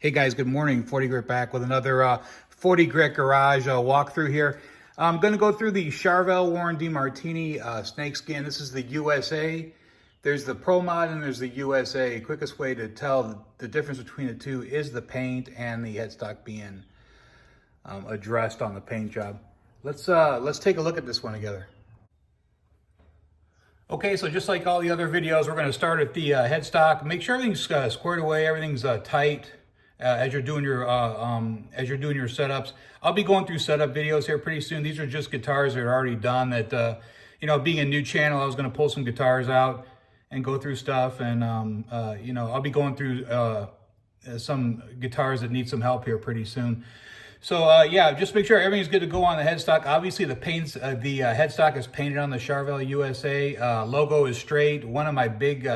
Hey guys, good morning. 40 Grit back with another 40 Grit Garage walkthrough here. I'm going to go through the Charvel Warren Demartini Snakeskin. This is the USA. There's the Pro Mod and there's the USA. Quickest way to tell the difference between the two is the paint and the headstock being addressed on the paint job. Let's take a look at this one together. Okay, so just like all the other videos, we're going to start at the headstock. Make sure everything's squared away, everything's tight. As you're doing your setups. I'll be going through setup videos here pretty soon. These are just guitars that are already done. That being a new channel, I was going to pull some guitars out and go through stuff, and I'll be going through some guitars that need some help here pretty soon. So yeah, just make sure everything's good to go on the headstock. Obviously, the headstock is painted on the Charvel USA. Logo is straight. One of my big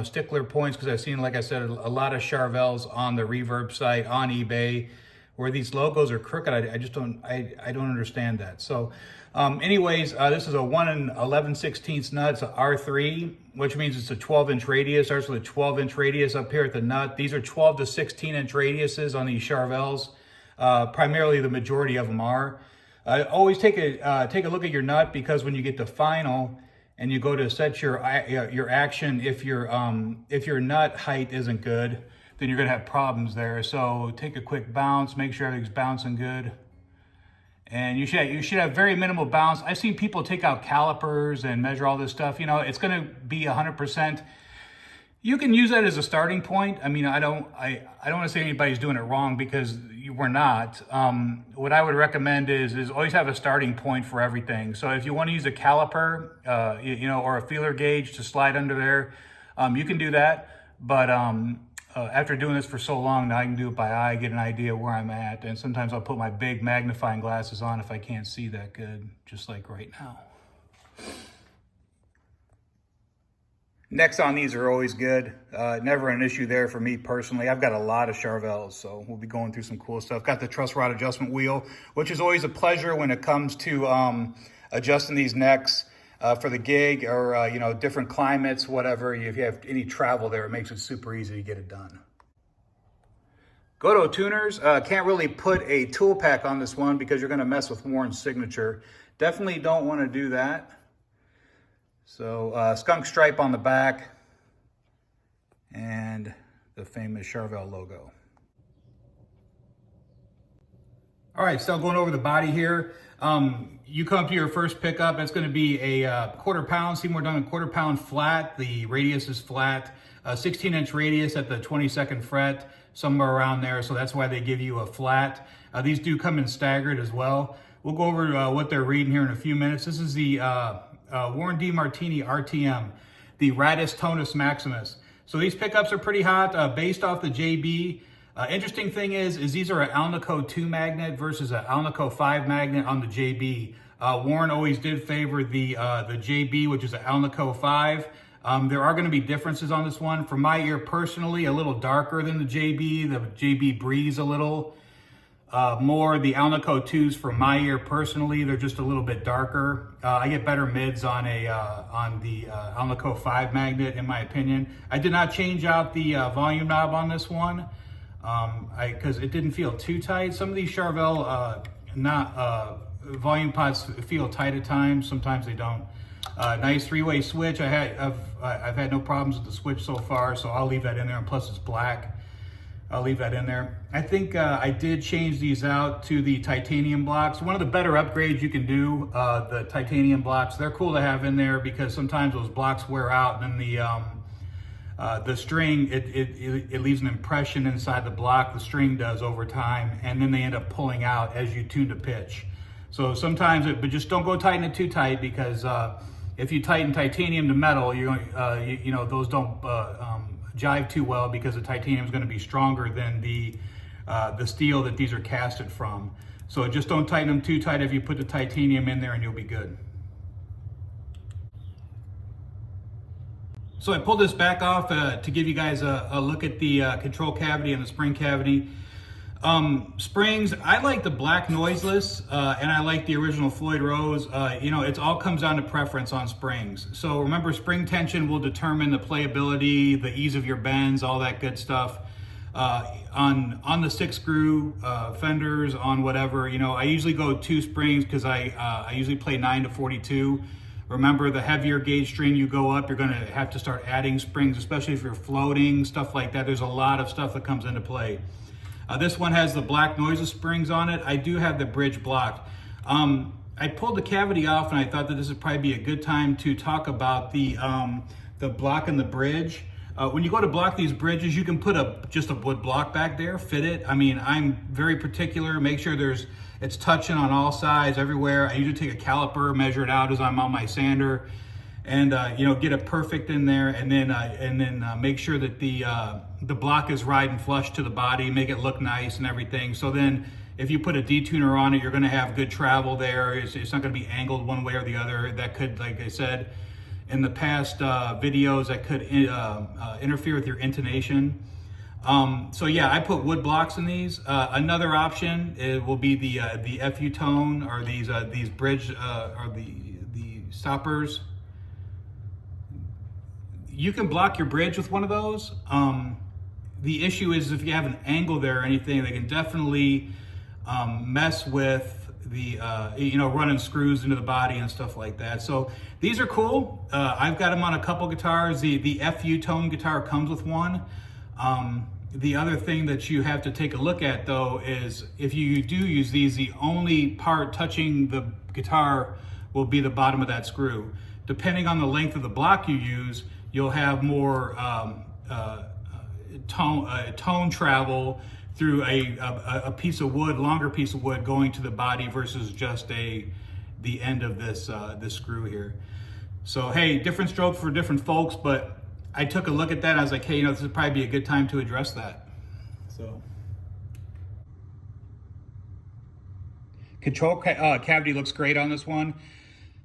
stickler points, because I've seen, like I said, a lot of Charvels on the reverb site on eBay where these logos are crooked. I just don't understand that. So anyways, this is a 1 11/16 nut. It's a R3, which means it's a 12-inch radius. Starts with a 12-inch radius up here at the nut. These are 12 to 16-inch radiuses on these Charvels. Primarily, the majority of them are. Always take a look at your nut, because when you get to final and you go to set your action, if your nut height isn't good, then you're gonna have problems there. So take a quick bounce, make sure everything's bouncing good, and you should have very minimal bounce. I've seen people take out calipers and measure all this stuff. It's gonna be 100%. You can use that as a starting point. I mean, I don't want to say anybody's doing it wrong, because we're not. What I would recommend is always have a starting point for everything. So if you want to use a caliper, or a feeler gauge to slide under there, you can do that. But after doing this for so long, now I can do it by eye, get an idea where I'm at. And sometimes I'll put my big magnifying glasses on if I can't see that good, just like right now. Necks on these are always good. Never an issue there for me personally. I've got a lot of Charvels, so we'll be going through some cool stuff. Got the truss rod adjustment wheel, which is always a pleasure when it comes to adjusting these necks for the gig, or different climates, whatever. If you have any travel there, it makes it super easy to get it done. Goto tuners, can't really put a tool pack on this one because you're going to mess with Warren's signature. Definitely don't want to do that. So skunk stripe on the back and the famous Charvel logo. All right, still going over the body here. You come to your first pickup, it's going to be a 1/4 pound. Seymour Duncan 1/4 pound flat. The radius is flat. 16-inch radius at the 22nd fret, somewhere around there. So that's why they give you a flat. These do come in staggered as well. We'll go over what they're reading here in a few minutes. This is the Warren Demartini RTM, the Radis Tonus Maximus. So these pickups are pretty hot, based off the JB. Interesting thing is these are an Alnico 2 magnet versus an Alnico 5 magnet on the JB. Warren always did favor the JB, which is an Alnico 5. There are going to be differences on this one. For my ear personally, a little darker than the JB. The JB breathes a little more. The Alnico 2s, for my ear personally, they're just a little bit darker. I get better mids on the Alnico 5 magnet, in my opinion. I did not change out the volume knob on this one because it didn't feel too tight. Some of these Charvel volume pots feel tight at times. Sometimes they don't. Nice 3-way switch. I've had no problems with the switch so far, so I'll leave that in there. And plus, it's black. I'll leave that in there. I think I did change these out to the titanium blocks. One of the better upgrades you can do, the titanium blocks. They're cool to have in there because sometimes those blocks wear out, and then the string, it leaves an impression inside the block. The string does over time, and then they end up pulling out as you tune the pitch. So sometimes, but just don't go tighten it too tight, because if you tighten titanium to metal, those don't jive too well, because the titanium is going to be stronger than the steel that these are casted from. So just don't tighten them too tight if you put the titanium in there, and you'll be good. So I pulled this back off to give you guys a look at the control cavity and the spring cavity. Springs, I like the black noiseless, and I like the original Floyd Rose. It all comes down to preference on springs. So remember, spring tension will determine the playability, the ease of your bends, all that good stuff. on the 6 screw fenders, on whatever, you know, I usually go 2 springs because I usually play 9 to 42. Remember, the heavier gauge string you go up, you're going to have to start adding springs, especially if you're floating, stuff like that. There's a lot of stuff that comes into play. This one has the black noiseless springs on it. I do have the bridge blocked. I pulled the cavity off, and I thought that this would probably be a good time to talk about the block and the bridge. When you go to block these bridges, you can put just a wood block back there, fit it. I mean, I'm very particular, make sure it's touching on all sides, everywhere. I usually take a caliper, measure it out as I'm on my sander, and you know, get it perfect in there, and then make sure that the block is riding flush to the body, make it look nice and everything. So then if you put a detuner on it, you're gonna have good travel there. It's not gonna be angled one way or the other. That could, like I said in the past videos, that could interfere with your intonation. So yeah, I put wood blocks in these. Another option will be the FU tone, or these bridge or the stoppers. You can block your bridge with one of those. The issue is if you have an angle there or anything, they can definitely mess with the you know, running screws into the body and stuff like that. So these are cool. I've got them on a couple guitars. The FU tone guitar comes with one. The other thing that you have to take a look at, though, is if you do use these, the only part touching the guitar will be the bottom of that screw. Depending on the length of the block you use, you'll have more tone travel through a piece of wood, longer piece of wood, going to the body versus just the end of this screw here. So hey, different stroke for different folks, but I took a look at that. I was like, hey, you know, this would probably be a good time to address that. So control cavity looks great on this one.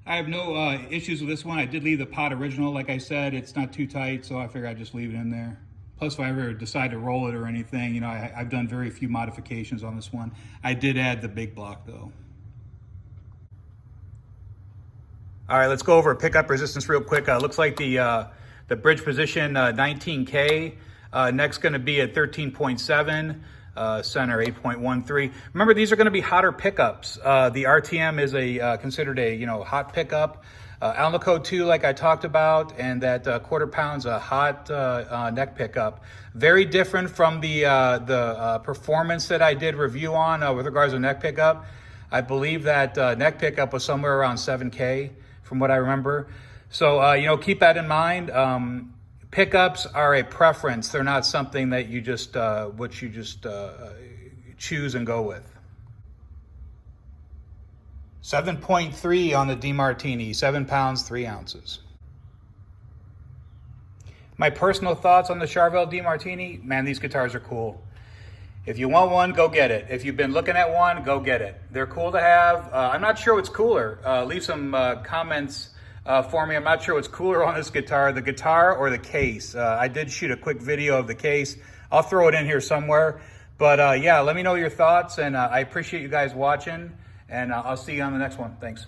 I have no issues with this one. I did leave the pot original. Like I said, it's not too tight, so I figured I'd just leave it in there. Plus, if I ever decide to roll it or anything, you know, I've done very few modifications on this one. I did add the big block, though. All right, let's go over pickup resistance real quick. Looks like the bridge position 19K. Neck's going to be at 13.7. Center 8.13. Remember, these are going to be hotter pickups. The RTM is considered a, you know, hot pickup. Alnico 2, like I talked about, and that quarter pound's a hot neck pickup. Very different from the performance that I did review on with regards to neck pickup. I believe that neck pickup was somewhere around 7K from what I remember. So, you know, keep that in mind. Pickups are a preference. They're not something that you just, choose and go with. 7.3 on the Demartini, 7 pounds, 3 ounces. My personal thoughts on the Charvel Demartini, man, these guitars are cool. If you want one, go get it. If you've been looking at one, go get it. They're cool to have. I'm not sure what's cooler. Leave some comments for me. I'm not sure what's cooler on this guitar, the guitar or the case. I did shoot a quick video of the case. I'll throw it in here somewhere. But yeah, let me know your thoughts, and I appreciate you guys watching, and I'll see you on the next one. Thanks.